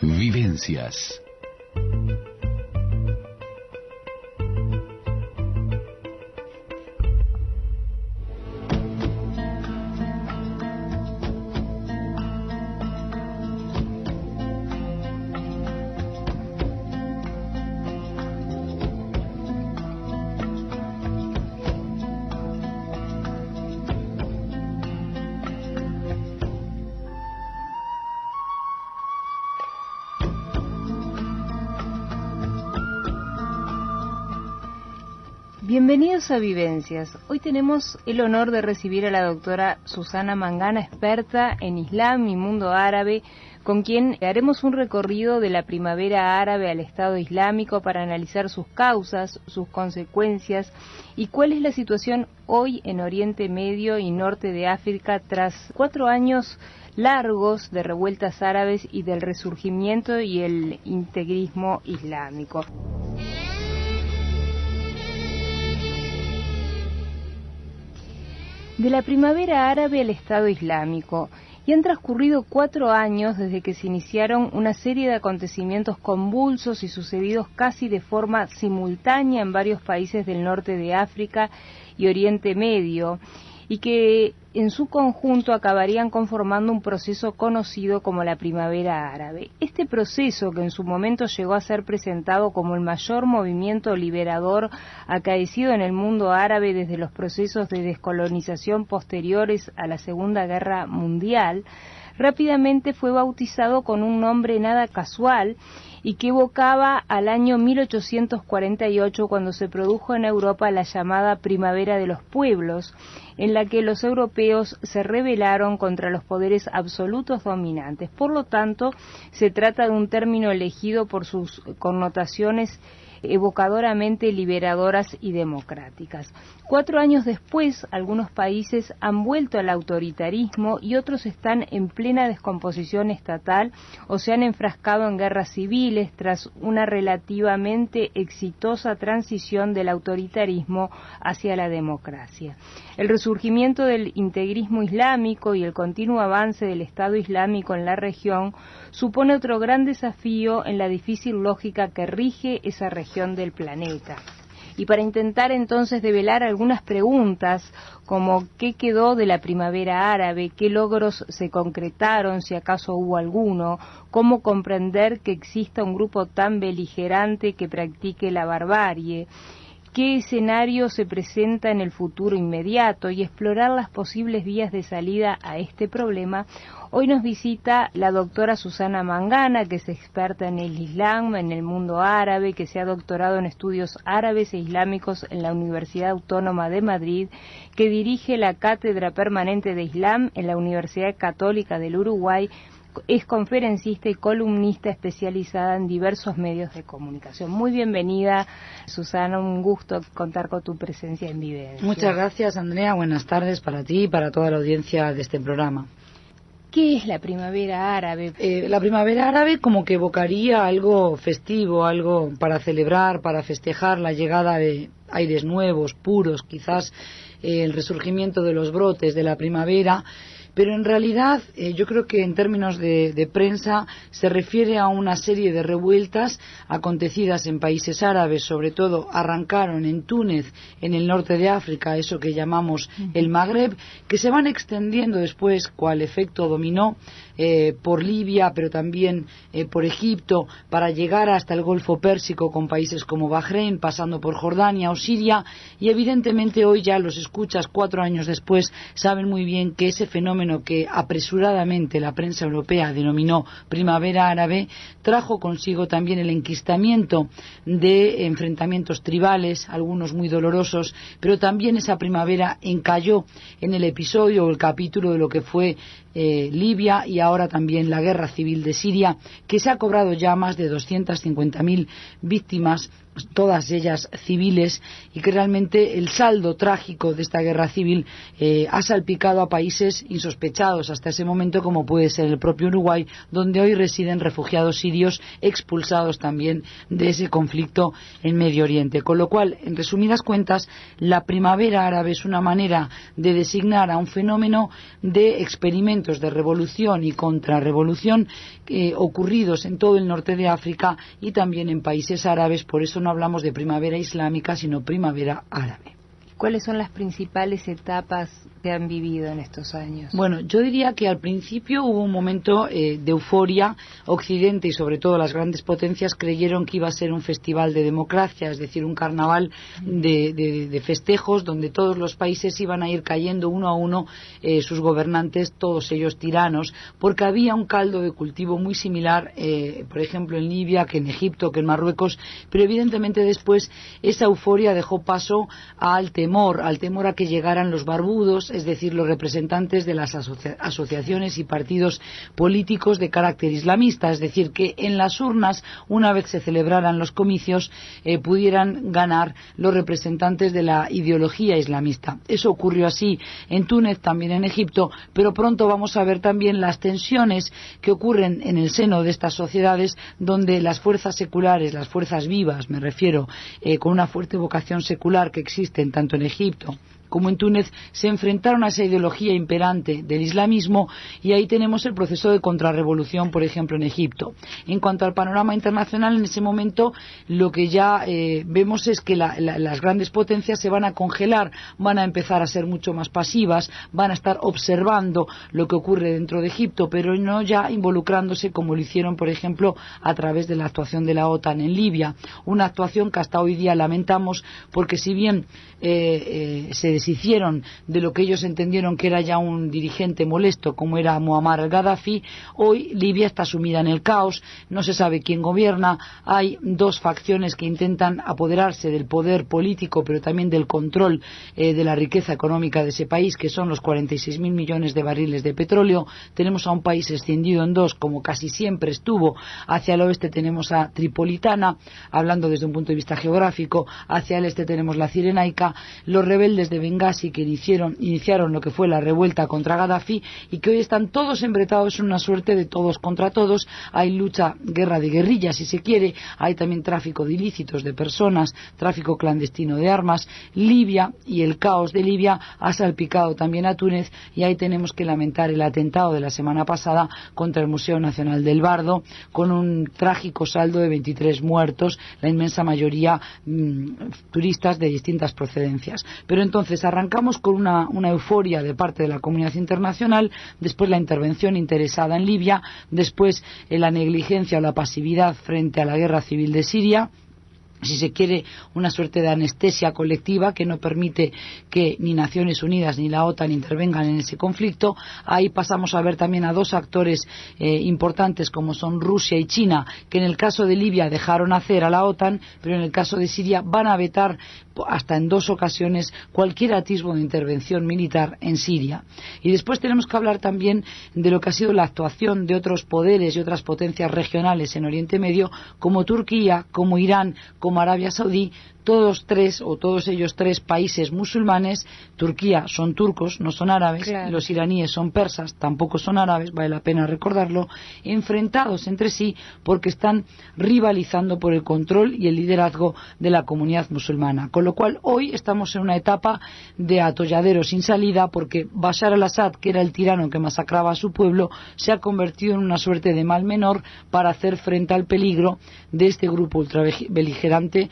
Vivencias. Bienvenidos a Vivencias. Hoy tenemos el honor de recibir a la doctora Susana Mangana, experta en Islam y mundo árabe, con quien haremos un recorrido de la primavera árabe al Estado Islámico para analizar sus causas, sus consecuencias y cuál es la situación hoy en Oriente Medio y Norte de África tras 4 años largos de revueltas árabes y del resurgimiento y el integrismo islámico. De la primavera árabe al Estado Islámico, y han transcurrido 4 años desde que se iniciaron una serie de acontecimientos convulsos y sucedidos casi de forma simultánea en varios países del norte de África y Oriente Medio, y que en su conjunto acabarían conformando un proceso conocido como la primavera árabe. Este proceso, que en su momento llegó a ser presentado como el mayor movimiento liberador acaecido en el mundo árabe desde los procesos de descolonización posteriores a la Segunda Guerra Mundial, rápidamente fue bautizado con un nombre nada casual y que evocaba al año 1848, cuando se produjo en Europa la llamada Primavera de los Pueblos, en la que los europeos se rebelaron contra los poderes absolutos dominantes. Por lo tanto, se trata de un término elegido por sus connotaciones evocadoramente liberadoras y democráticas. 4 años después, algunos países han vuelto al autoritarismo y otros están en plena descomposición estatal o se han enfrascado en guerras civiles tras una relativamente exitosa transición del autoritarismo hacia la democracia. El resurgimiento del integrismo islámico y el continuo avance del Estado Islámico en la región supone otro gran desafío en la difícil lógica que rige esa región del planeta. Y para intentar entonces develar algunas preguntas como qué quedó de la primavera árabe, qué logros se concretaron, si acaso hubo alguno, cómo comprender que exista un grupo tan beligerante que practique la barbarie, qué escenario se presenta en el futuro inmediato y explorar las posibles vías de salida a este problema, hoy nos visita la doctora Susana Mangana, que es experta en el Islam, en el mundo árabe, que se ha doctorado en estudios árabes e islámicos en la Universidad Autónoma de Madrid, que dirige la Cátedra Permanente de Islam en la Universidad Católica del Uruguay. Es conferencista y columnista especializada en diversos medios de comunicación. Muy bienvenida, Susana, un gusto contar con tu presencia en Vivencias. Muchas gracias, Andrea. Buenas tardes para ti y para toda la audiencia de este programa. ¿Qué es la primavera árabe? La primavera árabe como que evocaría algo festivo, algo para celebrar, para festejar la llegada de aires nuevos, puros, quizás el resurgimiento de los brotes de la primavera. Pero en realidad yo creo que en términos de prensa se refiere a una serie de revueltas acontecidas en países árabes, sobre todo arrancaron en Túnez, en el norte de África, eso que llamamos el Magreb, que se van extendiendo después, cual efecto dominó, por Libia, pero también por Egipto, para llegar hasta el Golfo Pérsico con países como Bahrein, pasando por Jordania o Siria, y evidentemente hoy ya los escuchas 4 años después saben muy bien que ese fenómeno que apresuradamente la prensa europea denominó primavera árabe trajo consigo también el enquistamiento de enfrentamientos tribales, algunos muy dolorosos, pero también esa primavera encalló en el episodio o el capítulo de lo que fue Libia y ahora también la guerra civil de Siria, que se ha cobrado ya más de 250.000 víctimas todas ellas civiles, y que realmente el saldo trágico de esta guerra civil ha salpicado a países insospechados hasta ese momento, como puede ser el propio Uruguay, donde hoy residen refugiados sirios expulsados también de ese conflicto en Medio Oriente. Con lo cual, en resumidas cuentas, la primavera árabe es una manera de designar a un fenómeno de experimentos de revolución y contrarrevolución ocurridos en todo el norte de África y también en países árabes. Por eso no hablamos de primavera islámica, sino primavera árabe. ¿Cuáles son las principales etapas que han vivido en estos años? Bueno, yo diría que al principio hubo un momento de euforia. Occidente y sobre todo las grandes potencias creyeron que iba a ser un festival de democracia, es decir, un carnaval de festejos donde todos los países iban a ir cayendo uno a uno sus gobernantes, todos ellos tiranos, porque había un caldo de cultivo muy similar, por ejemplo, en Libia, que en Egipto, que en Marruecos, pero evidentemente después esa euforia dejó paso al temor a que llegaran los barbudos, es decir, los representantes de las asociaciones y partidos políticos de carácter islamista, es decir, que en las urnas, una vez se celebraran los comicios, pudieran ganar los representantes de la ideología islamista. Eso ocurrió así en Túnez, también en Egipto, pero pronto vamos a ver también las tensiones que ocurren en el seno de estas sociedades, donde las fuerzas seculares, las fuerzas vivas, me refiero, con una fuerte vocación secular que existen tanto en Egipto como en Túnez, se enfrentaron a esa ideología imperante del islamismo, y ahí tenemos el proceso de contrarrevolución, por ejemplo, en Egipto. En cuanto al panorama internacional, en ese momento lo que ya vemos es que las grandes potencias se van a congelar, van a empezar a ser mucho más pasivas, van a estar observando lo que ocurre dentro de Egipto, pero no ya involucrándose como lo hicieron, por ejemplo, a través de la actuación de la OTAN en Libia. Una actuación que hasta hoy día lamentamos, porque si bien se deshicieron de lo que ellos entendieron que era ya un dirigente molesto como era Muammar al-Gaddafi, hoy Libia está sumida en el caos, no se sabe quién gobierna, hay dos facciones que intentan apoderarse del poder político pero también del control de la riqueza económica de ese país, que son los 46.000 millones de barriles de petróleo. Tenemos a un país escindido en dos, como casi siempre estuvo. Hacia el oeste tenemos a Tripolitana, hablando desde un punto de vista geográfico, hacia el este tenemos la Cirenaica, los rebeldes de Bengasi que iniciaron lo que fue la revuelta contra Gaddafi, y que hoy están todos embretados en una suerte de todos contra todos. Hay lucha, guerra de guerrillas si se quiere, hay también tráfico de ilícitos de personas, tráfico clandestino de armas. Libia y el caos de Libia ha salpicado también a Túnez, y ahí tenemos que lamentar el atentado de la semana pasada contra el Museo Nacional del Bardo, con un trágico saldo de 23 muertos, la inmensa mayoría turistas de distintas procedencias. Pero entonces arrancamos con una euforia de parte de la comunidad internacional, después la intervención interesada en Libia, después la negligencia o la pasividad frente a la guerra civil de Siria, si se quiere, una suerte de anestesia colectiva que no permite que ni Naciones Unidas ni la OTAN intervengan en ese conflicto. Ahí pasamos a ver también a dos actores importantes como son Rusia y China, que en el caso de Libia dejaron hacer a la OTAN, pero en el caso de Siria van a vetar hasta en dos ocasiones cualquier atisbo de intervención militar en Siria. Y después tenemos que hablar también de lo que ha sido la actuación de otros poderes y otras potencias regionales en Oriente Medio, como Turquía, como Irán, como Arabia Saudí. Todos ellos tres países musulmanes. Turquía son turcos, no son árabes, claro. Los iraníes son persas, tampoco son árabes, vale la pena recordarlo, enfrentados entre sí porque están rivalizando por el control y el liderazgo de la comunidad musulmana. Con lo cual hoy estamos en una etapa de atolladero sin salida, porque Bashar al-Assad, que era el tirano que masacraba a su pueblo, se ha convertido en una suerte de mal menor para hacer frente al peligro de este grupo ultrabeligerante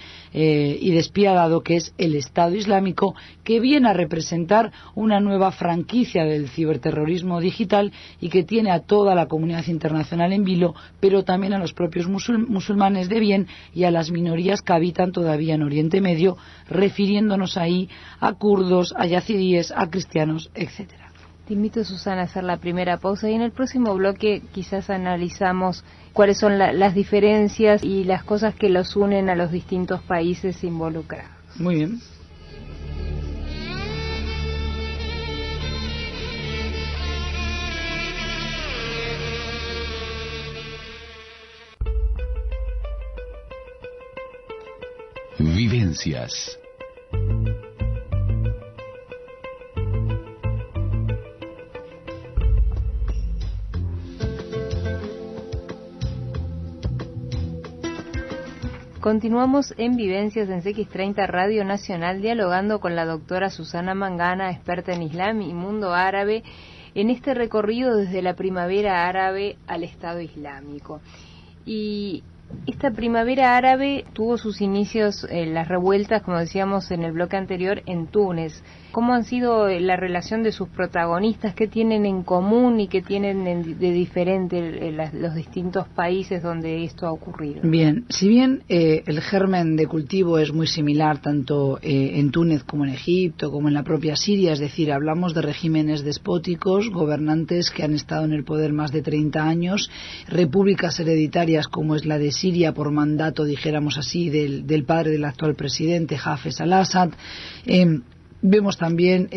y despiadado que es el Estado Islámico, que viene a representar una nueva franquicia del ciberterrorismo digital y que tiene a toda la comunidad internacional en vilo, pero también a los propios musulmanes de bien y a las minorías que habitan todavía en Oriente Medio, refiriéndonos ahí a kurdos, a yazidíes, a cristianos, etcétera. Te invito, Susana, a hacer la primera pausa y en el próximo bloque quizás analizamos cuáles son las diferencias y las cosas que los unen a los distintos países involucrados. Muy bien. Vivencias. Continuamos en Vivencias en CX30 Radio Nacional, dialogando con la doctora Susana Mangana, experta en Islam y mundo árabe, en este recorrido desde la primavera árabe al Estado Islámico. Y esta primavera árabe tuvo sus inicios en las revueltas, como decíamos en el bloque anterior, en Túnez. ¿Cómo han sido la relación de sus protagonistas? ¿Qué tienen en común y qué tienen de diferente los distintos países donde esto ha ocurrido? Bien, si bien el germen de cultivo es muy similar tanto en Túnez como en Egipto, como en la propia Siria, es decir, hablamos de regímenes despóticos, gobernantes que han estado en el poder más de 30 años, repúblicas hereditarias como es la de Siria por mandato, dijéramos así, del padre del actual presidente, Hafez al-Assad. Vemos también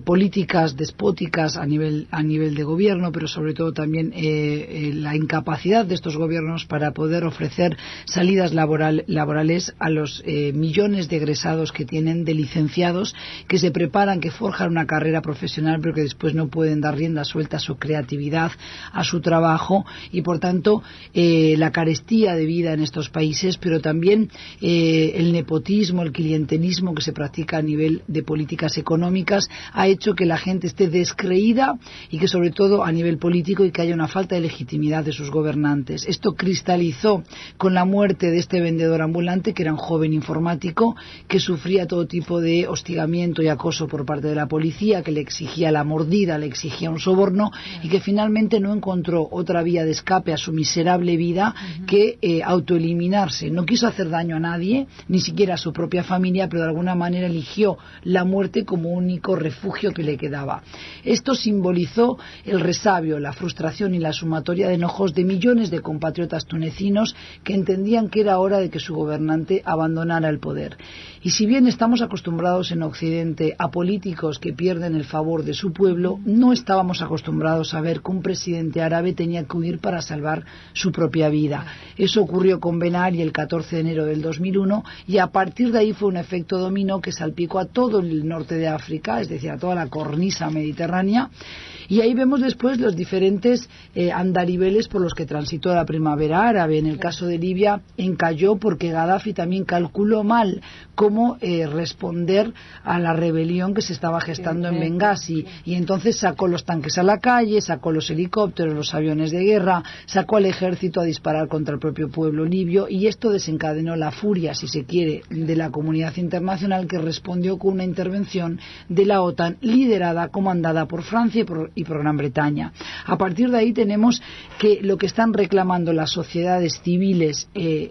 políticas despóticas a nivel de gobierno, pero sobre todo también la incapacidad de estos gobiernos para poder ofrecer salidas laborales a los millones de egresados que tienen, de licenciados que se preparan, que forjan una carrera profesional, pero que después no pueden dar rienda suelta a su creatividad, a su trabajo, y por tanto la carestía de vida en estos países, pero también el nepotismo, el clientelismo que se practica a nivel de políticas económicas ha hecho que la gente esté descreída y que sobre todo a nivel político y que haya una falta de legitimidad de sus gobernantes. Esto cristalizó con la muerte de este vendedor ambulante, que era un joven informático que sufría todo tipo de hostigamiento y acoso por parte de la policía, que le exigía la mordida, le exigía un soborno y que finalmente no encontró otra vía de escape a su miserable vida que autoeliminarse. No quiso hacer daño a nadie, ni siquiera a su propia familia, pero de alguna manera eligió la muerte como único refugio que le quedaba. Esto simbolizó el resabio, la frustración y la sumatoria de enojos de millones de compatriotas tunecinos que entendían que era hora de que su gobernante abandonara el poder. Y si bien estamos acostumbrados en Occidente a políticos que pierden el favor de su pueblo, no estábamos acostumbrados a ver que un presidente árabe tenía que huir para salvar su propia vida. Eso ocurrió con Ben Ali el 14 de enero del 2001 y a partir de ahí fue un efecto dominó que salpicó a todo el norte de África, es decir, a toda la cornisa mediterránea, y ahí vemos después los diferentes andariveles por los que transitó la primavera árabe. En el caso de Libia encalló porque Gaddafi también calculó mal cómo responder a la rebelión que se estaba gestando en Bengasi, y entonces sacó los tanques a la calle, sacó los helicópteros, los aviones de guerra, sacó al ejército a disparar contra el propio pueblo libio, y esto desencadenó la furia, si se quiere, de la comunidad internacional, que respondió con una intervención de la OTAN liderada, comandada por Francia y por Gran Bretaña. A partir de ahí tenemos que lo que están reclamando las sociedades civiles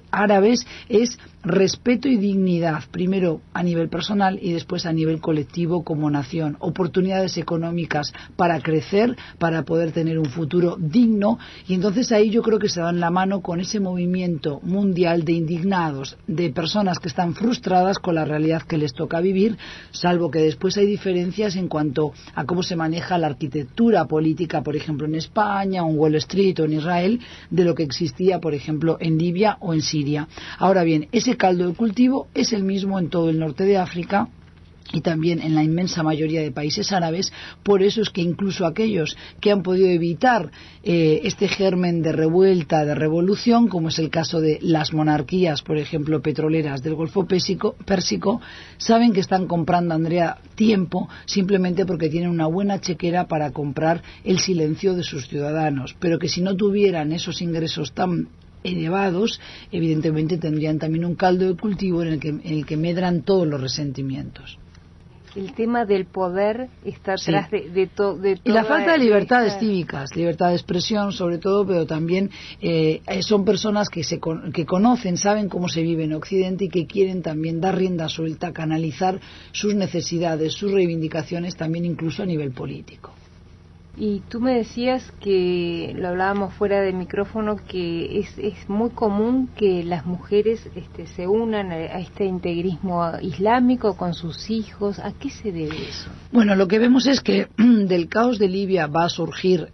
árabes es respeto y dignidad, primero a nivel personal y después a nivel colectivo como nación, oportunidades económicas para crecer, para poder tener un futuro digno, y entonces ahí yo creo que se dan la mano con ese movimiento mundial de indignados, de personas que están frustradas con la realidad que les toca vivir, salvo que después hay diferencias en cuanto a cómo se maneja la arquitectura política, por ejemplo en España o en Wall Street o en Israel, de lo que existía, por ejemplo, en Libia o en Siria. Ahora bien, ese caldo de cultivo es el mismo en todo el norte de África y también en la inmensa mayoría de países árabes. Por eso es que incluso aquellos que han podido evitar este germen de revuelta, de revolución, como es el caso de las monarquías, por ejemplo, petroleras del Golfo Pérsico, saben que están comprando, Andrea, tiempo simplemente porque tienen una buena chequera para comprar el silencio de sus ciudadanos, pero que si no tuvieran esos ingresos tan elevados, evidentemente tendrían también un caldo de cultivo en el que medran todos los resentimientos. El tema del poder está atrás de todo. Y la falta de libertades cívicas, libertad de expresión sobre todo, pero también son personas que conocen, saben cómo se vive en Occidente y que quieren también dar rienda suelta, canalizar sus necesidades, sus reivindicaciones también incluso a nivel político. Y tú me decías que, lo hablábamos fuera de micrófono, que es muy común que las mujeres se unan a este integrismo islámico con sus hijos. ¿A qué se debe eso? Bueno, lo que vemos es que del caos de Libia va a surgir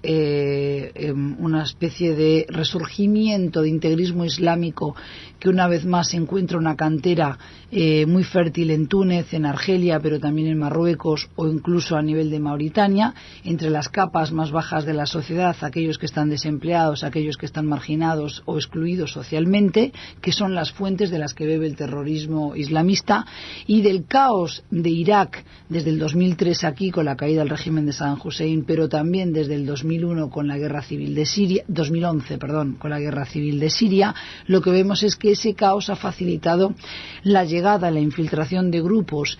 una especie de resurgimiento de integrismo islámico que una vez más encuentra una cantera muy fértil en Túnez, en Argelia, pero también en Marruecos o incluso a nivel de Mauritania, entre las capas más bajas de la sociedad, aquellos que están desempleados, aquellos que están marginados o excluidos socialmente, que son las fuentes de las que bebe el terrorismo islamista, y del caos de Irak desde el 2003 aquí con la caída del régimen de Saddam Hussein, pero también desde el 2001 con la guerra civil de Siria, 2011, con la guerra civil de Siria, lo que vemos es que ese caos ha facilitado la llegada, la infiltración de grupos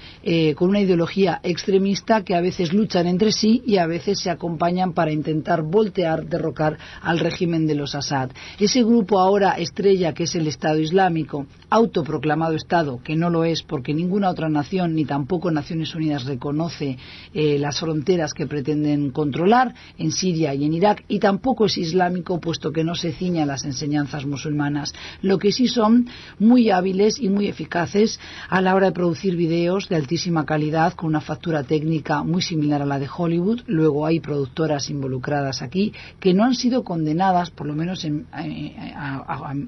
con una ideología extremista que a veces luchan entre sí y a veces se acompañan para intentar voltear, derrocar al régimen de los Assad. Ese grupo ahora estrella, que es el Estado Islámico, autoproclamado Estado, que no lo es porque ninguna otra nación, ni tampoco Naciones Unidas, reconoce las fronteras que pretenden controlar en Siria y en Irak, y tampoco es islámico puesto que no se ciña a las enseñanzas musulmanas. Lo que sí son muy hábiles y muy eficaces a la hora de producir videos de altísima calidad con una factura técnica muy similar a la de Hollywood. Luego hay productoras involucradas aquí que no han sido condenadas, por lo menos en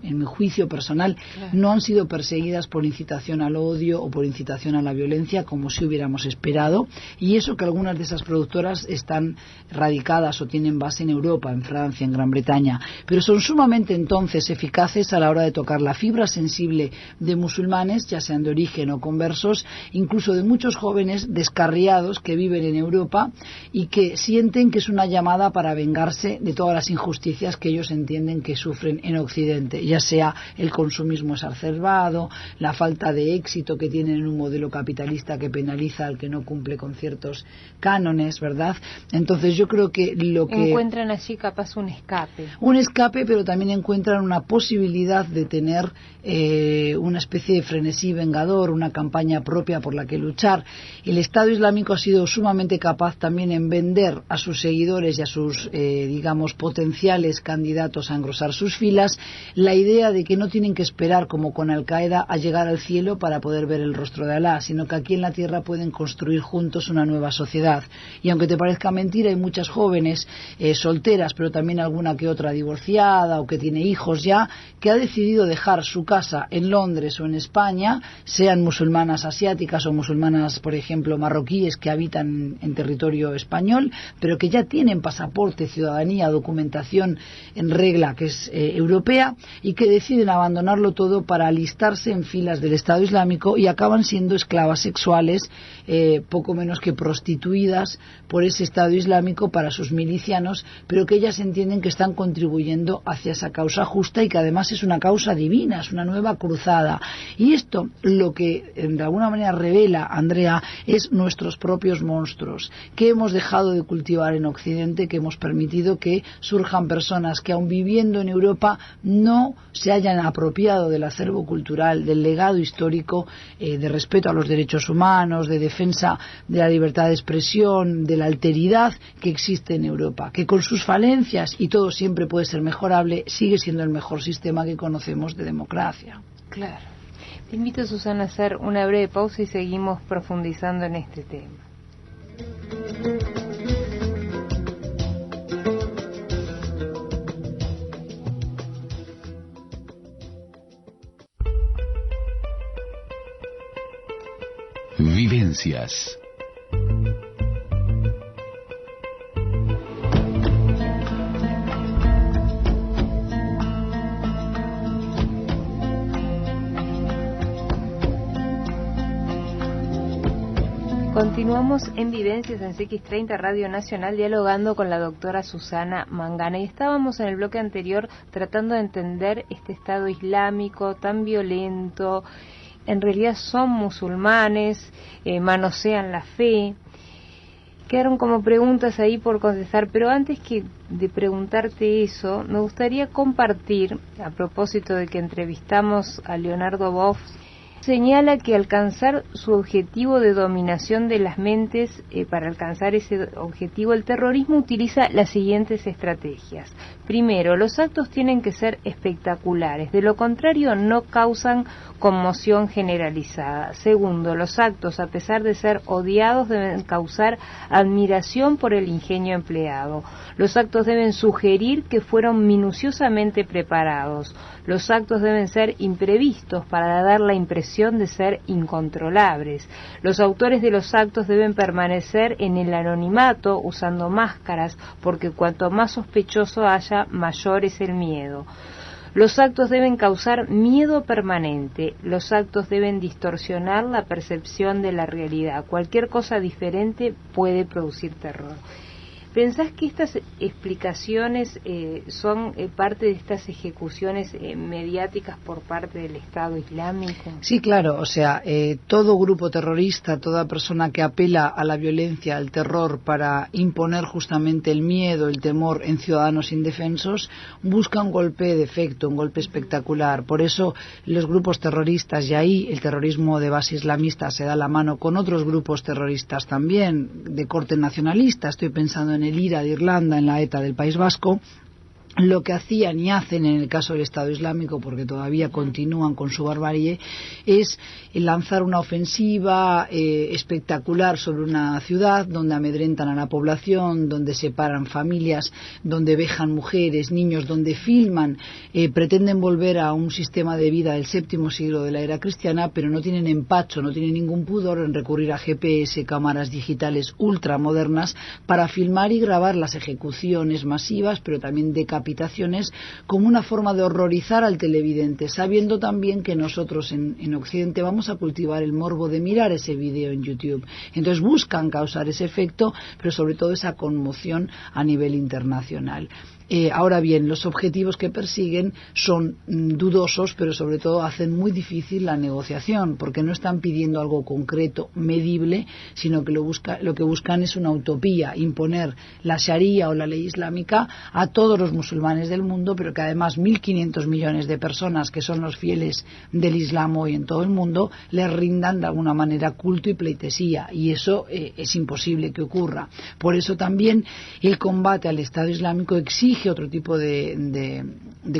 mi juicio personal, no han sido perseguidas por incitación al odio o por incitación a la violencia como si hubiéramos esperado, y eso que algunas de esas productoras están radicadas o tienen base en Europa, en Francia, en Gran Bretaña, pero son sumamente entonces eficaces a la hora de tocar la fibra sensible de musulmanes, ya sean de origen o conversos, incluso de muchos jóvenes descarriados que viven en Europa y que sienten que es una llamada para vengarse de todas las injusticias que ellos entienden que sufren en Occidente, ya sea el consumismo exacerbado, la falta de éxito que tienen en un modelo capitalista que penaliza al que no cumple con ciertos cánones, ¿verdad? Entonces yo creo que lo que... Encuentran allí capaz un escape. Un escape, pero también encuentran una posibilidad de tener una especie de frenesí vengador, una campaña propia por la que luchar. El Estado Islámico ha sido sumamente capaz también en vender a sus seguidores y a sus, potenciales candidatos a engrosar sus filas la idea de que no tienen que esperar, como con Al-Qaeda, a llegar al cielo para poder ver el rostro de Alá, sino que aquí en la tierra pueden construir juntos una nueva sociedad. Y aunque te parezca mentira, hay muchas jóvenes solteras, pero también alguna que otra divorciada o que tiene hijos ya, que ha decidido dejar su casa en Londres o en España, sean musulmanas asiáticas o musulmanas, por ejemplo, marroquíes que habitan en territorio español, pero que ya tienen pasaporte, ciudadanía, documentación en regla, que es europea, y que deciden abandonarlo todo para alistarse en filas del Estado Islámico y acaban siendo esclavas sexuales, poco menos que prostituidas por ese Estado Islámico para sus milicianos, pero que ellas entienden que están contribuyendo hacia esa causa justa y que además es una causa divina, es una nueva cruzada. Y esto lo que de alguna manera revela, Andrea, es nuestros propios monstruos que hemos dejado de cultivar en Occidente, que hemos permitido que surjan personas que aun viviendo en Europa no se hayan apropiado del acervo cultural, del legado histórico, de respeto a los derechos humanos, de defensa de la libertad de expresión, de la alteridad que existe en Europa, que con sus falencias, y todo siempre puede ser mejorable, sigue siendo el mejor sistema que conocemos de democracia. Claro. Te invito, Susana, a hacer una breve pausa y seguimos profundizando en este tema. Vivencias. Continuamos en Vivencias en CX30 Radio Nacional dialogando con la doctora Susana Mangana, y estábamos en el bloque anterior tratando de entender este Estado Islámico tan violento. En realidad son musulmanes, manosean la fe. Quedaron como preguntas ahí por contestar, pero antes que de preguntarte eso, me gustaría compartir, a propósito de que entrevistamos a Leonardo Boff, Señala que alcanzar su objetivo de dominación de las mentes, para alcanzar ese objetivo, el terrorismo utiliza las siguientes estrategias. Primero, los actos tienen que ser espectaculares, de lo contrario no causan conmoción generalizada. Segundo, los actos, a pesar de ser odiados, deben causar admiración por el ingenio empleado. Los actos deben sugerir que fueron minuciosamente preparados. Los actos deben ser imprevistos para dar la impresión de ser incontrolables. Los autores de los actos deben permanecer en el anonimato usando máscaras, porque cuanto más sospechoso haya, mayor es el miedo. Los actos deben causar miedo permanente. Los actos deben distorsionar la percepción de la realidad. Cualquier cosa diferente puede producir terror. ¿Pensás que estas explicaciones son parte de estas ejecuciones mediáticas por parte del Estado Islámico? Sí, claro, o sea, todo grupo terrorista, toda persona que apela a la violencia, al terror para imponer justamente el miedo, el temor en ciudadanos indefensos, busca un golpe de efecto, un golpe espectacular. Por eso los grupos terroristas, y ahí el terrorismo de base islamista se da la mano con otros grupos terroristas también, de corte nacionalista, estoy pensando en el IRA de Irlanda, en la ETA del País Vasco. Lo que hacían y hacen en el caso del Estado Islámico, porque todavía continúan con su barbarie, es lanzar una ofensiva espectacular sobre una ciudad donde amedrentan a la población, donde separan familias, donde vejan mujeres, niños, donde filman, pretenden volver a un sistema de vida del séptimo siglo de la era cristiana, pero no tienen empacho, no tienen ningún pudor en recurrir a GPS, cámaras digitales ultramodernas para filmar y grabar las ejecuciones masivas, pero también decapitaciones, como una forma de horrorizar al televidente, sabiendo también que nosotros en Occidente vamos a cultivar el morbo de mirar ese vídeo en YouTube. Entonces buscan causar ese efecto, pero sobre todo esa conmoción a nivel internacional. Ahora bien, los objetivos que persiguen son dudosos, pero sobre todo hacen muy difícil la negociación, porque no están pidiendo algo concreto, medible, sino que lo que buscan es una utopía, imponer la Sharia o la ley islámica a todos los musulmanes del mundo, pero que además 1.500 millones de personas que son los fieles del Islam hoy en todo el mundo les rindan de alguna manera culto y pleitesía, y eso es imposible que ocurra. Por eso también el combate al Estado Islámico exige otro tipo de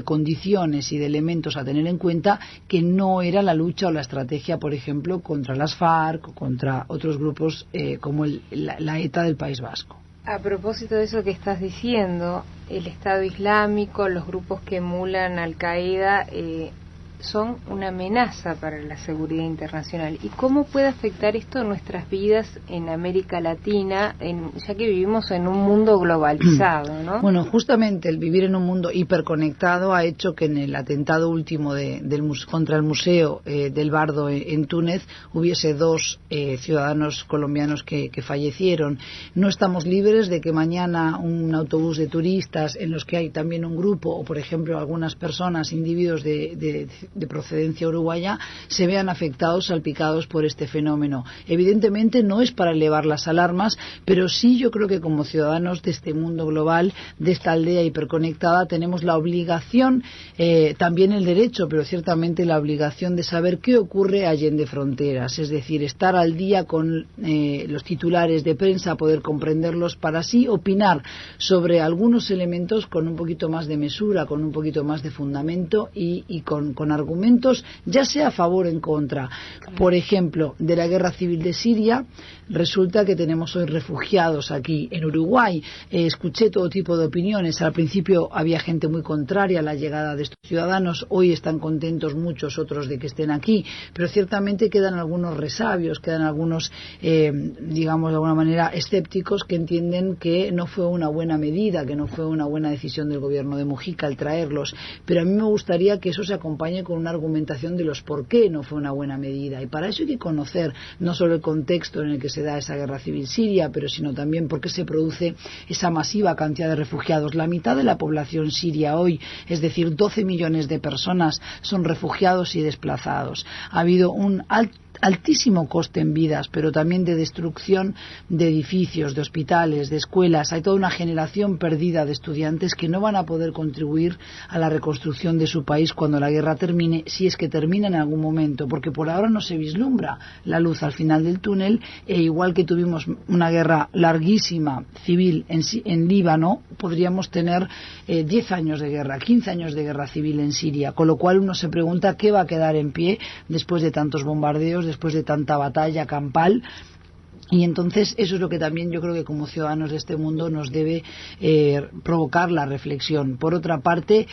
condiciones y de elementos a tener en cuenta, que no era la lucha o la estrategia, por ejemplo, contra las FARC o contra otros grupos como la ETA del País Vasco. A propósito de eso que estás diciendo, el Estado Islámico, los grupos que emulan Al-Qaeda, son una amenaza para la seguridad internacional. ¿Y cómo puede afectar esto nuestras vidas en América Latina, ya que vivimos en un mundo globalizado, ¿no? Bueno, justamente el vivir en un mundo hiperconectado ha hecho que en el atentado último contra el Museo del Bardo en Túnez hubiese 2 ciudadanos colombianos que fallecieron. No estamos libres de que mañana un autobús de turistas en los que hay también un grupo, o por ejemplo algunas personas, individuos de procedencia uruguaya, se vean afectados, salpicados por este fenómeno. Evidentemente no es para elevar las alarmas, pero sí yo creo que como ciudadanos de este mundo global, de esta aldea hiperconectada, tenemos la obligación, también el derecho, pero ciertamente la obligación de saber qué ocurre allende fronteras, es decir, estar al día con los titulares de prensa, poder comprenderlos para así opinar sobre algunos elementos con un poquito más de mesura, con un poquito más de fundamento y con argumentos, ya sea a favor o en contra. Por ejemplo, de la guerra civil de Siria, resulta que tenemos hoy refugiados aquí en Uruguay. Escuché todo tipo de opiniones. Al principio había gente muy contraria a la llegada de estos ciudadanos. Hoy están contentos muchos otros de que estén aquí, pero ciertamente quedan algunos resabios, quedan algunos, digamos de alguna manera, escépticos, que entienden que no fue una buena medida, que no fue una buena decisión del gobierno de Mujica al traerlos. Pero a mí me gustaría que eso se acompañe con una argumentación de los por qué no fue una buena medida, y para eso hay que conocer no solo el contexto en el que se da esa guerra civil siria, pero sino también por qué se produce esa masiva cantidad de refugiados. La mitad de la población siria hoy, es decir, 12 millones de personas, son refugiados y desplazados. Ha habido un altísimo coste en vidas, pero también de destrucción de edificios, de hospitales, de escuelas. Hay toda una generación perdida de estudiantes que no van a poder contribuir a la reconstrucción de su país cuando la guerra termine, si es que termina en algún momento, porque por ahora no se vislumbra la luz al final del túnel, e igual que tuvimos una guerra larguísima civil en Líbano, podríamos tener 10 años de guerra, 15 años de guerra civil en Siria, con lo cual uno se pregunta qué va a quedar en pie después de tantos bombardeos, después de tanta batalla campal. Y entonces eso es lo que también yo creo que como ciudadanos de este mundo nos debe provocar la reflexión. Por otra parte,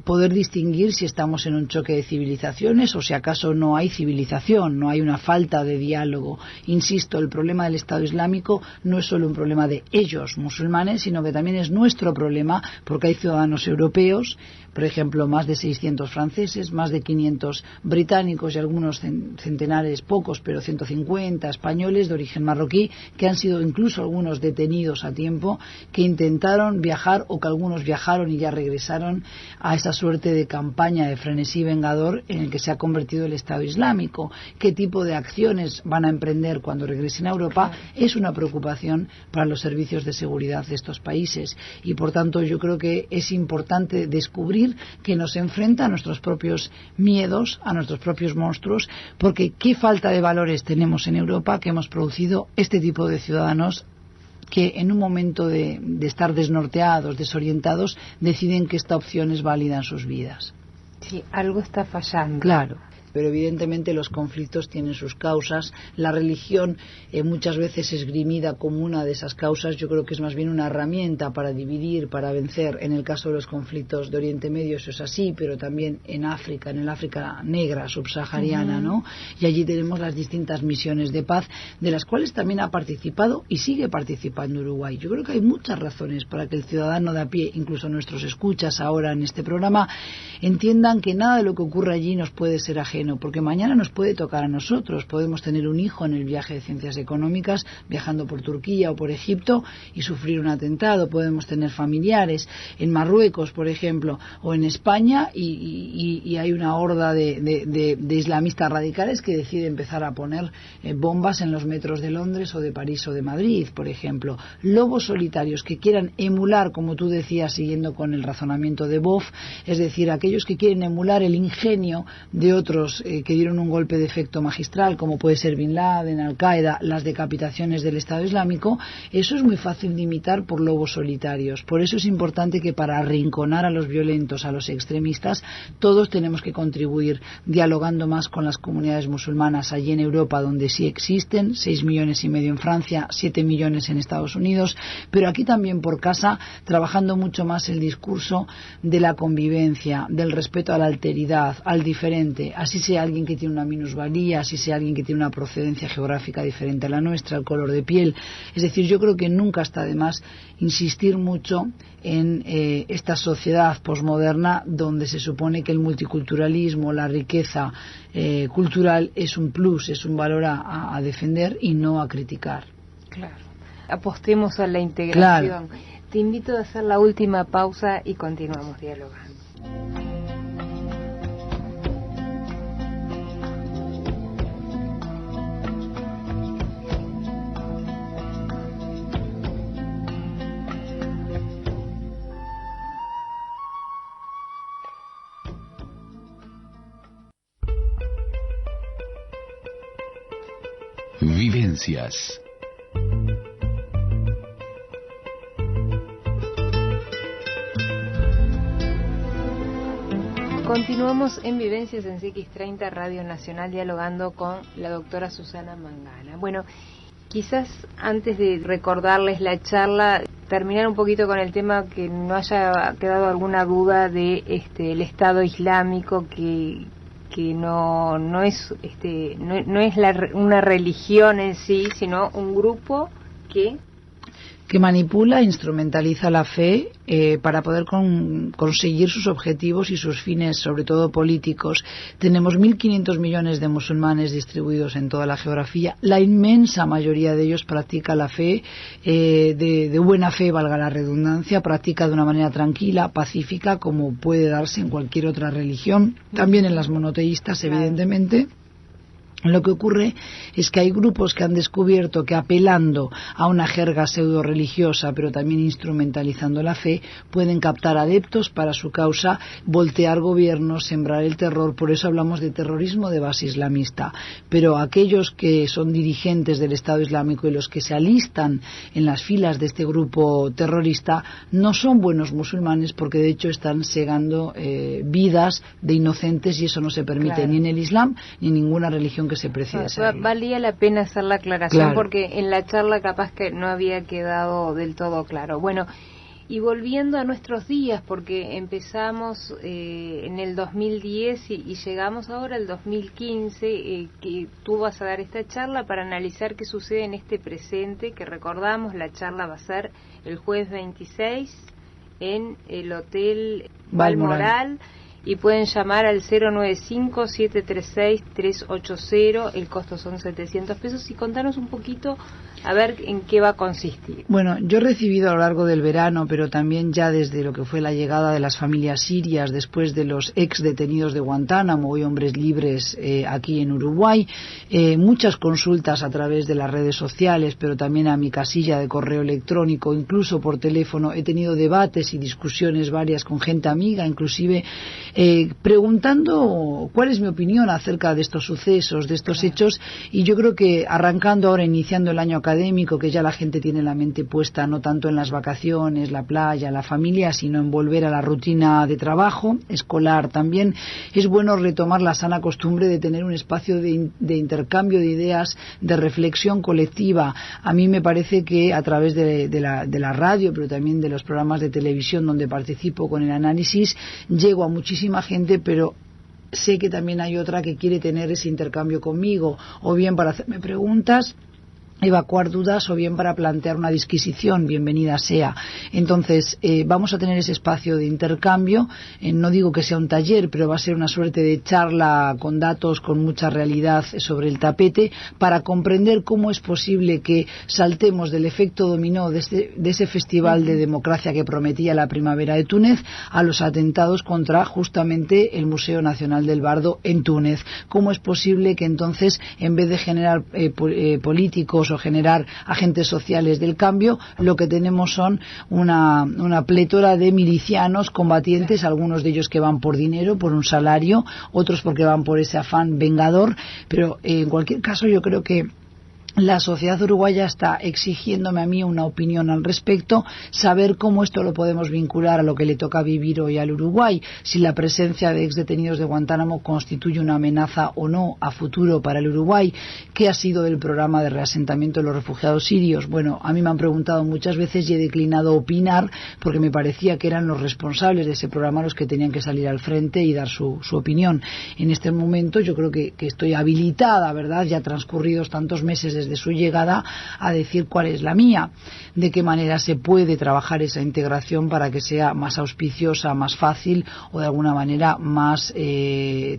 poder distinguir si estamos en un choque de civilizaciones o si acaso no hay civilización, no hay una falta de diálogo. Insisto, el problema del Estado Islámico no es solo un problema de ellos, musulmanes, sino que también es nuestro problema, porque hay ciudadanos europeos, por ejemplo, más de 600 franceses, más de 500 británicos y algunos centenares, pocos, pero 150 españoles de origen marroquí, que han sido incluso algunos detenidos a tiempo, que intentaron viajar o que algunos viajaron y ya regresaron a esa suerte de campaña de frenesí vengador en el que se ha convertido el Estado Islámico. ¿Qué tipo de acciones van a emprender cuando regresen a Europa? Es una preocupación para los servicios de seguridad de estos países y, por tanto, yo creo que es importante descubrir que nos enfrenta a nuestros propios miedos, a nuestros propios monstruos, porque qué falta de valores tenemos en Europa que hemos producido este tipo de ciudadanos que en un momento de estar desnorteados, desorientados, deciden que esta opción es válida en sus vidas. Sí, algo está fallando. Claro. Pero evidentemente los conflictos tienen sus causas. La religión muchas veces es esgrimida como una de esas causas. Yo creo que es más bien una herramienta para dividir, para vencer. En el caso de los conflictos de Oriente Medio eso es así, pero también en África, en el África negra, subsahariana, ¿no? Y allí tenemos las distintas misiones de paz, de las cuales también ha participado y sigue participando Uruguay. Yo creo que hay muchas razones para que el ciudadano de a pie, incluso nuestros escuchas ahora en este programa, entiendan que nada de lo que ocurre allí nos puede ser ajeno, porque mañana nos puede tocar a nosotros. Podemos tener un hijo en el viaje de ciencias económicas viajando por Turquía o por Egipto y sufrir un atentado. Podemos tener familiares en Marruecos, por ejemplo, o en España y hay una horda de islamistas radicales que decide empezar a poner bombas en los metros de Londres o de París o de Madrid, por ejemplo. Lobos solitarios que quieran emular, como tú decías, siguiendo con el razonamiento de Boff, es decir, aquellos que quieren emular el ingenio de otros que dieron un golpe de efecto magistral, como puede ser Bin Laden, Al-Qaeda, las decapitaciones del Estado Islámico, eso es muy fácil de imitar por lobos solitarios. Por eso es importante que para arrinconar a los violentos, a los extremistas, todos tenemos que contribuir dialogando más con las comunidades musulmanas allí en Europa, donde sí existen, 6,5 millones en Francia, 7 millones en Estados Unidos, pero aquí también por casa, trabajando mucho más el discurso de la convivencia, del respeto a la alteridad, al diferente, así sea alguien que tiene una minusvalía, así sea alguien que tiene una procedencia geográfica diferente a la nuestra, el color de piel. Es decir, yo creo que nunca está de más insistir mucho en esta sociedad posmoderna donde se supone que el multiculturalismo, la riqueza cultural es un plus, es un valor a defender y no a criticar. Claro. Apostemos a la integración. Claro. Te invito a hacer la última pausa y continuamos dialogando. Vivencias. Continuamos en Vivencias en CX30 Radio Nacional dialogando con la doctora Susana Mangana. Bueno, quizás antes de recordarles la charla, terminar un poquito con el tema, que no haya quedado alguna duda de el Estado Islámico, que no es una religión en sí, sino un grupo que manipula e instrumentaliza la fe para poder conseguir sus objetivos y sus fines, sobre todo políticos. Tenemos 1.500 millones de musulmanes distribuidos en toda la geografía. La inmensa mayoría de ellos practica la fe de buena fe, valga la redundancia, practica de una manera tranquila, pacífica, como puede darse en cualquier otra religión, también en las monoteístas, evidentemente. Lo que ocurre es que hay grupos que han descubierto que apelando a una jerga pseudo religiosa, pero también instrumentalizando la fe, pueden captar adeptos para su causa, voltear gobiernos, sembrar el terror. Por eso hablamos de terrorismo de base islamista. Pero aquellos que son dirigentes del Estado Islámico y los que se alistan en las filas de este grupo terrorista no son buenos musulmanes, porque de hecho están segando vidas de inocentes, y eso no se permite ni en el Islam ni en ninguna religión que se precisa hacerlo. Valía la pena hacer la aclaración, claro, porque en la charla capaz que no había quedado del todo claro. Bueno, y volviendo a nuestros días, porque empezamos en el 2010 y llegamos ahora al 2015, que tú vas a dar esta charla para analizar qué sucede en este presente, que recordamos, la charla va a ser el jueves 26 en el Hotel Balmoral. Y pueden llamar al 095-736-380, el costo son 700 pesos, y contanos un poquito a ver en qué va a consistir. Bueno, yo he recibido a lo largo del verano, pero también ya desde lo que fue la llegada de las familias sirias, después de los ex detenidos de Guantánamo, hoy hombres libres aquí en Uruguay, muchas consultas a través de las redes sociales, pero también a mi casilla de correo electrónico, incluso por teléfono. He tenido debates y discusiones varias con gente amiga, inclusive preguntando cuál es mi opinión acerca de estos sucesos, de estos hechos, y yo creo que arrancando ahora, iniciando el año académico, que ya la gente tiene la mente puesta no tanto en las vacaciones, la playa, la familia, sino en volver a la rutina de trabajo escolar, también es bueno retomar la sana costumbre de tener un espacio de intercambio de ideas, de reflexión colectiva. A mí me parece que a través de la radio, pero también de los programas de televisión donde participo con el análisis, llego a muchísima gente, pero sé que también hay otra que quiere tener ese intercambio conmigo, o bien para hacerme preguntas, evacuar dudas, o bien para plantear una disquisición, bienvenida sea. Entonces, vamos a tener ese espacio de intercambio, no digo que sea un taller, pero va a ser una suerte de charla con datos, con mucha realidad sobre el tapete, para comprender cómo es posible que saltemos del efecto dominó de ese festival de democracia que prometía la primavera de Túnez a los atentados contra justamente el Museo Nacional del Bardo en Túnez. Cómo es posible que entonces, en vez de generar políticos o generar agentes sociales del cambio, lo que tenemos son una plétora de milicianos combatientes, algunos de ellos que van por dinero, por un salario, otros porque van por ese afán vengador, pero en cualquier caso yo creo que la sociedad uruguaya está exigiéndome a mí una opinión al respecto, saber cómo esto lo podemos vincular a lo que le toca vivir hoy al Uruguay, si la presencia de exdetenidos de Guantánamo constituye una amenaza o no a futuro para el Uruguay, qué ha sido del programa de reasentamiento de los refugiados sirios. Bueno, a mí me han preguntado muchas veces y he declinado opinar porque me parecía que eran los responsables de ese programa los que tenían que salir al frente y dar su opinión. En este momento yo creo que estoy habilitada, ¿verdad?, ya transcurridos tantos meses desde su llegada, a decir cuál es la mía, de qué manera se puede trabajar esa integración para que sea más auspiciosa, más fácil o de alguna manera más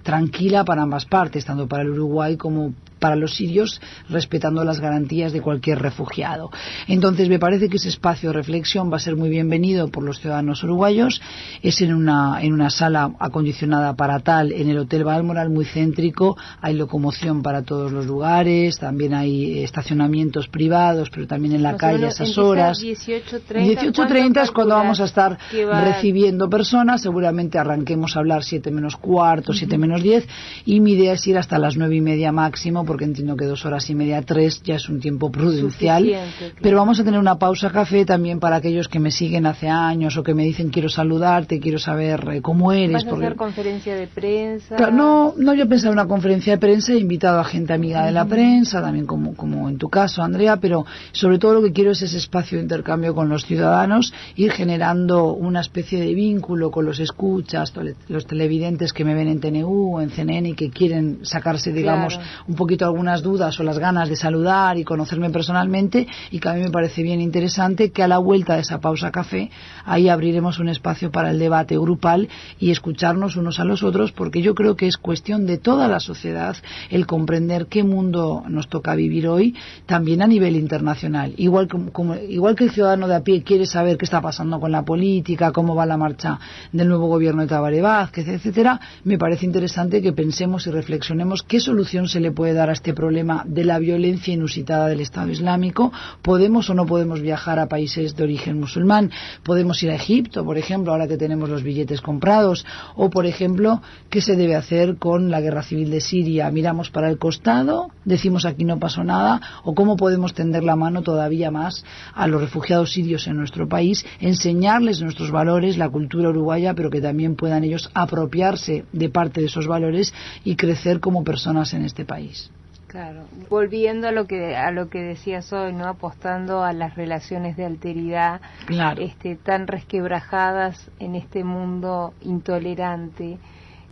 tranquila para ambas partes, tanto para el Uruguay como para los sirios, respetando las garantías de cualquier refugiado. Entonces me parece que ese espacio de reflexión va a ser muy bienvenido por los ciudadanos uruguayos. Es en una sala acondicionada para tal, en el Hotel Balmoral, muy céntrico. Hay locomoción para todos los lugares, también hay estacionamientos privados, pero también en la calle a esas horas. 18:30 es cuando vamos a estar recibiendo personas. Seguramente arranquemos a hablar 7 menos cuarto, 7 menos 10, y mi idea es ir hasta las 9:30 máximo, porque entiendo que 2 horas y media, 3 ya es un tiempo prudencial, claro. Pero vamos a tener una pausa café también para aquellos que me siguen hace años o que me dicen quiero saludarte, quiero saber cómo eres. ¿Vas a hacer conferencia de prensa? Claro, no, yo he pensado en una conferencia de prensa, he invitado a gente amiga de la prensa, también como en tu caso, Andrea, pero sobre todo lo que quiero es ese espacio de intercambio con los ciudadanos, ir generando una especie de vínculo con los escuchas, los televidentes que me ven en TNU, en CNN y que quieren sacarse, digamos, un poquito algunas dudas o las ganas de saludar y conocerme personalmente, y que a mí me parece bien interesante que a la vuelta de esa pausa café ahí abriremos un espacio para el debate grupal y escucharnos unos a los otros, porque yo creo que es cuestión de toda la sociedad el comprender qué mundo nos toca vivir hoy, también a nivel internacional. Igual que el ciudadano de a pie quiere saber qué está pasando con la política, cómo va la marcha del nuevo gobierno de Tabaré Vázquez, etcétera, me parece interesante que pensemos y reflexionemos qué solución se le puede dar a este problema de la violencia inusitada del Estado Islámico. ¿Podemos o no podemos viajar a países de origen musulmán? ¿Podemos ir a Egipto, por ejemplo, ahora que tenemos los billetes comprados? O, por ejemplo, ¿qué se debe hacer con la guerra civil de Siria? ¿Miramos para el costado? ¿Decimos aquí no pasó nada? ¿O cómo podemos tender la mano todavía más a los refugiados sirios en nuestro país, enseñarles nuestros valores, la cultura uruguaya, pero que también puedan ellos apropiarse de parte de esos valores y crecer como personas en este país? Claro, volviendo a lo que decías hoy, ¿no? Apostando a las relaciones de alteridad, claro, tan resquebrajadas en este mundo intolerante,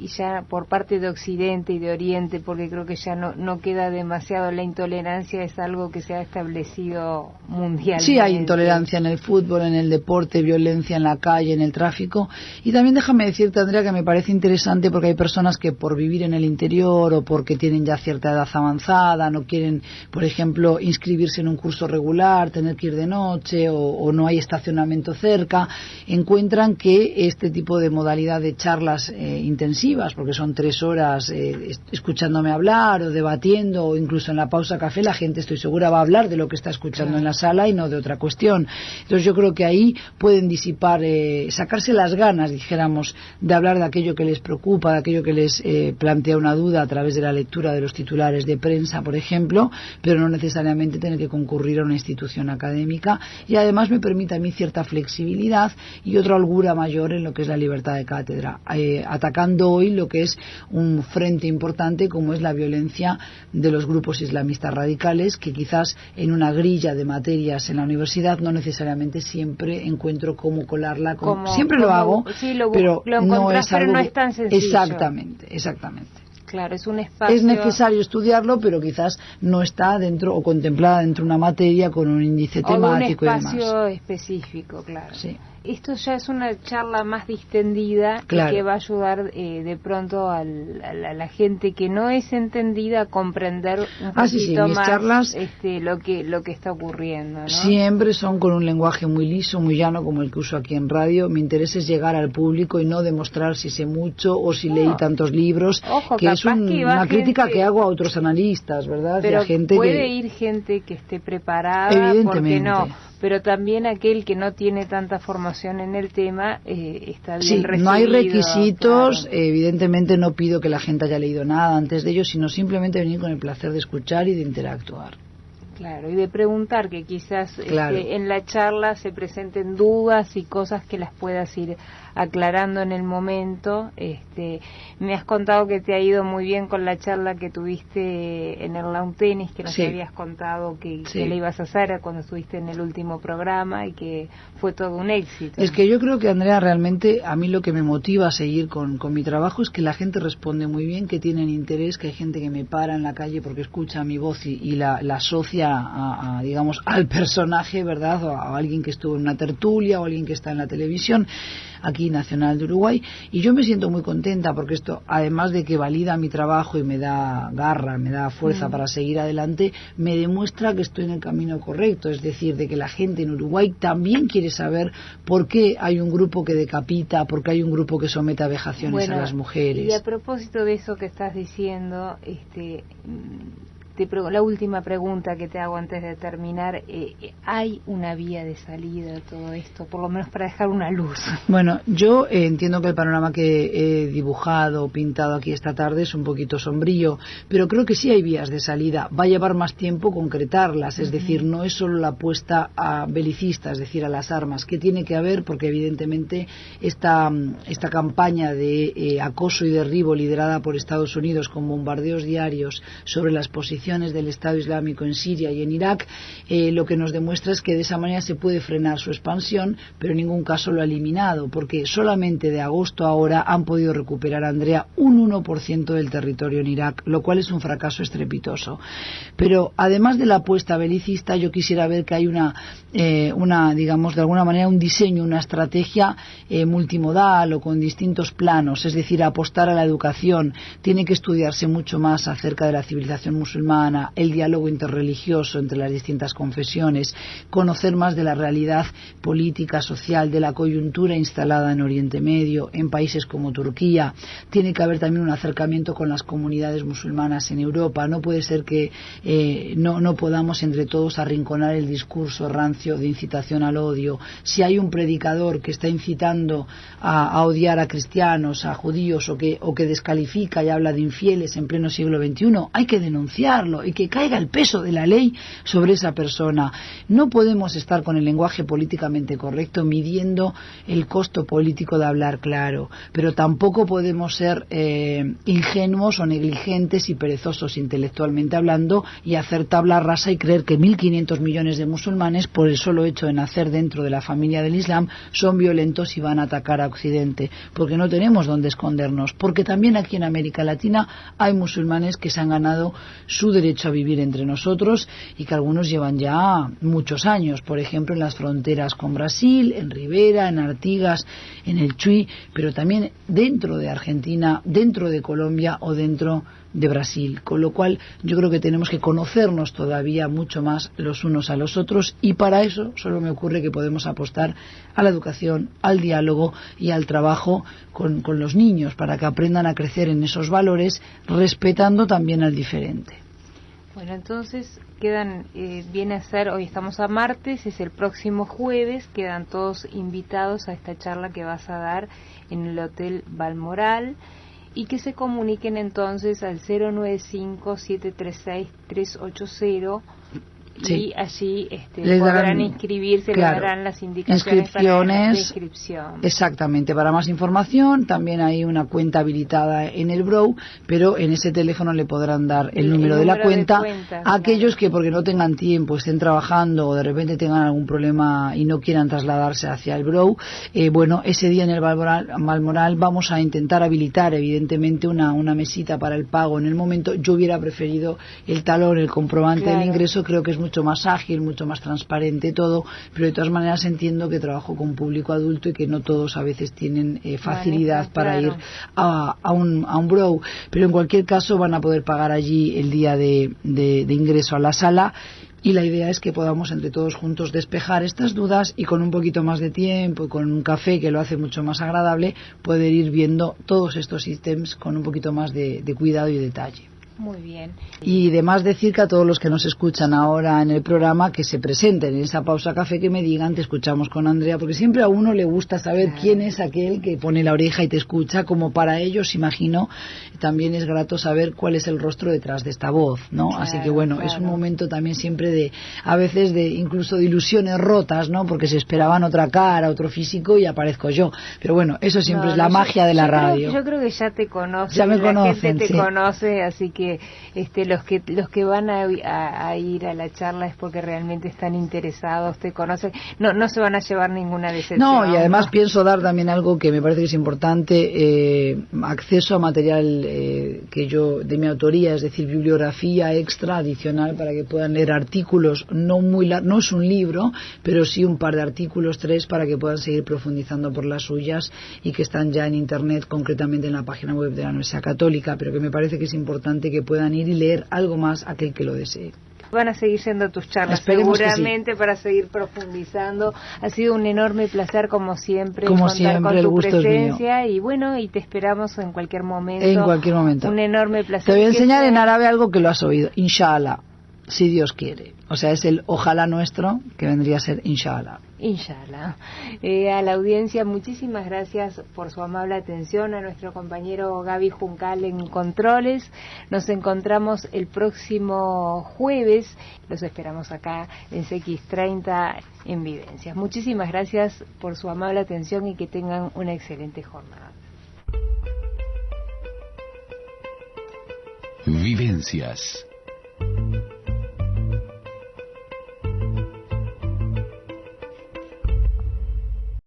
y ya por parte de Occidente y de Oriente, porque creo que ya no queda demasiado. La intolerancia es algo que se ha establecido mundialmente. Sí, hay intolerancia en el fútbol, en el deporte, violencia en la calle, en el tráfico. Y también déjame decirte, Andrea, que me parece interesante porque hay personas que por vivir en el interior o porque tienen ya cierta edad avanzada, no quieren, por ejemplo, inscribirse en un curso regular, tener que ir de noche o no hay estacionamiento cerca, encuentran que este tipo de modalidad de charlas intensivas, porque son 3 horas escuchándome hablar o debatiendo, o incluso en la pausa café la gente, estoy segura, va a hablar de lo que está escuchando en la sala y no de otra cuestión. Entonces yo creo que ahí pueden disipar, sacarse las ganas, dijéramos, de hablar de aquello que les preocupa, de aquello que les plantea una duda a través de la lectura de los titulares de prensa, por ejemplo, pero no necesariamente tener que concurrir a una institución académica, y además me permite a mí cierta flexibilidad y otra holgura mayor en lo que es la libertad de cátedra, atacando hoy lo que es un frente importante como es la violencia de los grupos islamistas radicales, que quizás en una grilla de materias en la universidad no necesariamente siempre encuentro cómo colarla, siempre lo hago, sí, pero no es algo, pero no es tan sencillo. Exactamente. Claro, es un espacio. Es necesario estudiarlo, pero quizás no está dentro o contemplada dentro de una materia con un índice temático y demás. Un espacio específico, claro. Sí. Esto ya es una charla más distendida, claro, y que va a ayudar de pronto a la gente que no es entendida a comprender un poquito Mis más charlas, lo que está ocurriendo, ¿no? Siempre son con un lenguaje muy liso, muy llano, como el que uso aquí en radio. Mi interés es llegar al público y no demostrar si sé mucho o si leí tantos libros, ojo, que es una crítica que hago a otros analistas, ¿verdad? Pero gente puede ir gente que esté preparada, evidentemente, porque no. Pero también aquel que no tiene tanta formación en el tema está bien recibido. No hay requisitos, claro. Evidentemente no pido que la gente haya leído nada antes de ello, sino simplemente venir con el placer de escuchar y de interactuar. Claro, y de preguntar, que quizás claro, en la charla se presenten dudas y cosas que las puedas ir aclarando en el momento. Me has contado que te ha ido muy bien con la charla que tuviste en el lawn tenis, que nos habías contado que le ibas a hacer cuando estuviste en el último programa, y que fue todo un éxito. Es que yo creo que, Andrea, realmente a mí lo que me motiva a seguir con mi trabajo es que la gente responde muy bien, que tienen interés, que hay gente que me para en la calle porque escucha mi voz y la asocia digamos, al personaje, ¿verdad? O a alguien que estuvo en una tertulia o alguien que está en la televisión aquí nacional de Uruguay, y yo me siento muy contenta porque esto, además de que valida mi trabajo y me da garra, me da fuerza para seguir adelante, me demuestra que estoy en el camino correcto, es decir, de que la gente en Uruguay también quiere saber por qué hay un grupo que decapita, por qué hay un grupo que somete a vejaciones a las mujeres. Y a propósito de eso que estás diciendo, la última pregunta que te hago antes de terminar, ¿hay una vía de salida de todo esto? Por lo menos para dejar una luz. Bueno, yo entiendo que el panorama que he dibujado, pintado aquí esta tarde es un poquito sombrío, pero creo que sí hay vías de salida. Va a llevar más tiempo concretarlas, es decir, no es solo la apuesta a belicista, es decir, a las armas, que tiene que haber, porque evidentemente esta campaña de acoso y derribo liderada por Estados Unidos con bombardeos diarios sobre las posiciones del Estado Islámico en Siria y en Irak, lo que nos demuestra es que de esa manera se puede frenar su expansión, pero en ningún caso lo ha eliminado, porque solamente de agosto a ahora han podido recuperar, Andrea, un 1% del territorio en Irak, lo cual es un fracaso estrepitoso. Pero además de la apuesta belicista, yo quisiera ver que hay una digamos, de alguna manera un diseño, una estrategia multimodal o con distintos planos, es decir, apostar a la educación. Tiene que estudiarse mucho más acerca de la civilización musulmana musulmana, el diálogo interreligioso entre las distintas confesiones, conocer más de la realidad política, social, de la coyuntura instalada en Oriente Medio, en países como Turquía. Tiene que haber también un acercamiento con las comunidades musulmanas en Europa. No puede ser que no podamos entre todos arrinconar el discurso rancio de incitación al odio. Si hay un predicador que está incitando a odiar a cristianos, a judíos, o que descalifica y habla de infieles en pleno siglo XXI, hay que denunciarlo y que caiga el peso de la ley sobre esa persona. No podemos estar con el lenguaje políticamente correcto midiendo el costo político de hablar claro, pero tampoco podemos ser ingenuos o negligentes y perezosos intelectualmente hablando y hacer tabla rasa y creer que 1.500 millones de musulmanes, por el solo hecho de nacer dentro de la familia del Islam, son violentos y van a atacar a Occidente, porque no tenemos dónde escondernos, porque también aquí en América Latina hay musulmanes que se han ganado su derecho a vivir entre nosotros y que algunos llevan ya muchos años, por ejemplo en las fronteras con Brasil, en Rivera, en Artigas, en el Chuy, pero también dentro de Argentina, dentro de Colombia o dentro de Brasil, con lo cual yo creo que tenemos que conocernos todavía mucho más los unos a los otros, y para eso solo me ocurre que podemos apostar a la educación, al diálogo y al trabajo con los niños para que aprendan a crecer en esos valores, respetando también al diferente. Bueno, entonces viene a ser, hoy estamos a martes, es el próximo jueves, quedan todos invitados a esta charla que vas a dar en el Hotel Balmoral, y que se comuniquen entonces al 095-736-380, sí. Y allí podrán inscribirse, claro, les darán las indicaciones para la inscripción. Exactamente, para más información también hay una cuenta habilitada en el Brow, pero en ese teléfono le podrán dar el número de la cuenta a aquellos que porque no tengan tiempo, estén trabajando o de repente tengan algún problema y no quieran trasladarse hacia el Brow. Bueno, ese día en el Balmoral vamos a intentar habilitar evidentemente una mesita para el pago en el momento. Yo hubiera preferido el talón, el comprobante, claro, del ingreso, creo que es mucho más ágil, mucho más transparente todo, pero de todas maneras entiendo que trabajo con público adulto y que no todos a veces tienen facilidad para ir a un Brow, pero en cualquier caso van a poder pagar allí el día de ingreso a la sala, y la idea es que podamos entre todos juntos despejar estas dudas y con un poquito más de tiempo y con un café que lo hace mucho más agradable poder ir viendo todos estos ítems con un poquito más de cuidado y detalle. Muy bien. Y además decir que a todos los que nos escuchan ahora en el programa que se presenten en esa pausa café, que me digan, te escuchamos con Andrea, porque siempre a uno le gusta saber, claro, quién es aquel que pone la oreja y te escucha, como para ellos, imagino, también es grato saber cuál es el rostro detrás de esta voz, ¿no? Claro, así que bueno, claro, es un momento también siempre a veces incluso de ilusiones rotas, ¿no? Porque se esperaban otra cara, otro físico y aparezco yo. Pero bueno, eso siempre es la magia de la radio. Yo creo que ya te conocen, ya me conocen, gente te sí. conoce, así que los que van a ir a la charla es porque realmente están interesados, te conocen, no se van a llevar ninguna decepción. No, y además pienso dar también algo que me parece que es importante, acceso a material de mi autoría, es decir, bibliografía extra adicional para que puedan leer artículos no es un libro, pero sí un par de artículos, 3, para que puedan seguir profundizando por las suyas, y que están ya en internet, concretamente en la página web de la Universidad Católica, pero que me parece que es importante que puedan ir y leer algo más aquel que lo desee. Van a seguir siendo tus charlas, esperemos seguramente, sí, para seguir profundizando. Ha sido un enorme placer, como siempre, contar con tu presencia, y bueno, y te esperamos en cualquier momento. En cualquier momento. Un enorme placer. Te voy a enseñar en árabe algo que lo has oído, inshallah, si Dios quiere. O sea, es el ojalá nuestro, que vendría a ser inshallah. Inshallah. A la audiencia, muchísimas gracias por su amable atención, a nuestro compañero Gaby Juncal en Controles. Nos encontramos el próximo jueves, los esperamos acá en CX30 en Vivencias. Muchísimas gracias por su amable atención y que tengan una excelente jornada. Vivencias.